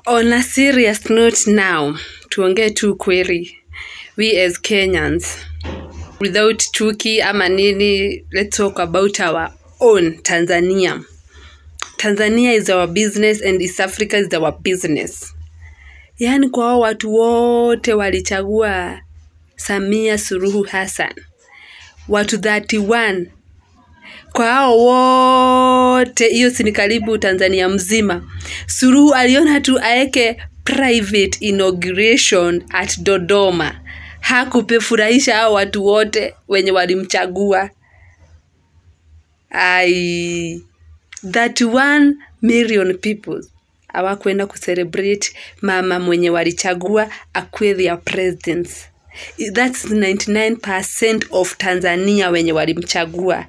On a serious note now, tuongee tu kweli. We as Kenyans, without chuki ama nini, let's talk about our own Tanzania. Tanzania is our business and East Africa is our business. Yani kwa hao watu wote walichagua Samia Suluhu Hassan. Watu 31. Kwa hao wote, hiyo si ni karibu Tanzania mzima. Suluhu aliona tu aeke private inauguration at Dodoma. Hakupefurahisha hao watu wote wenye walimchagua. 31 million people hawakwenda kucelebrate mama mwenye walichagua akuwe their president. That's 99% of Tanzania wenye walimchagua.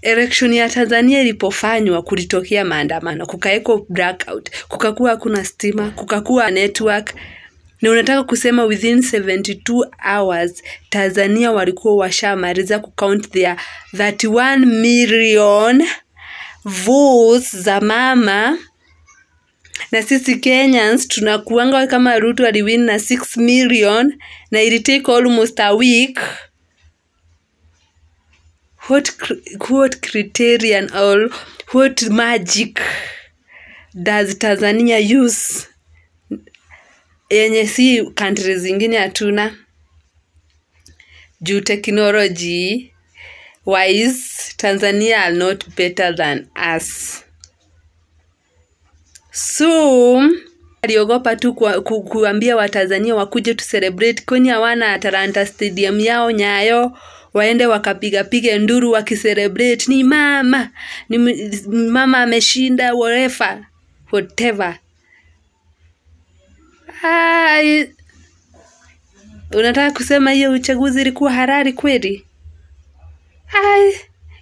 Election ya Tanzania ilipofanywa kulitokea maandamano, kukaeko blackout, kukakuwa hakuna stima, kukakuwa network. Na unataka kusema within 72 hours Tanzania walikuwa washamaliza kucount their 31 million votes za mama. Na sisi Kenyans tunakuanga kama Ruto aliwin na 6 million na it take almost a week. What criterion or what magic does Tanzania use yenye si countries zingine hatuna? Juu technology wise Tanzania are not better than us. So aliogopa tu kuambia Watanzania wakuje to celebrate kwenye hawana Atalanta Stadium yao Nyayo, waende wakapiga nduru wakicelebrate ni mama ameshinda whatever. Unataka kusema hiyo uchaguzi ilikuwa halali kweli?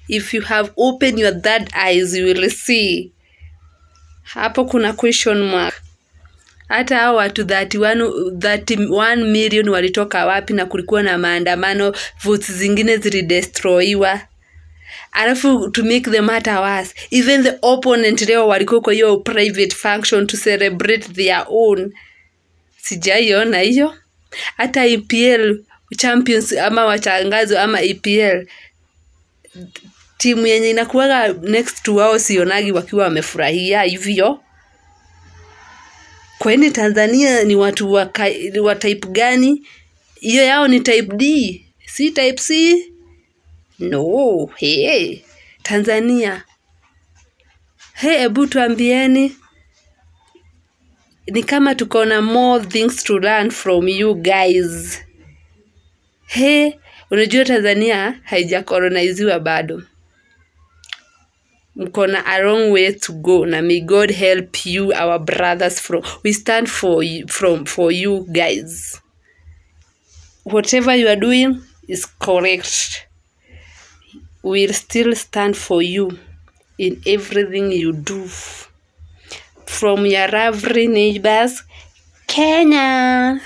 If you have opened your third eyes you will see. Hapo kuna question mark. Hata hao watu 31 million walitoka wapi na kulikuwa na maandamano, votes zingine zilidestroyiwa. Alafu to make the matter worse, even the opponent leo walikuwa kwa hiyo private function to celebrate their own. Sijaiona hiyo. Hata EPL champions ama wachangazo ama EPL, timu yenye inakuwa next to wao sionagi wakiwa wamefurahia hivyo. Kwani Tanzania ni watu wa type gani? Hiyo yao ni type D, si type C? No, Tanzania. Ebu tuambieni. Ni kama tuko na more things to learn from you guys. Unajua Tanzania haijakoloniziwa bado. Mkona a long way to go na may God help you, our brothers. We stand for you guys. Whatever you are doing is correct. We'll still stand for you in everything you do. From your lovely neighbors, Kenya.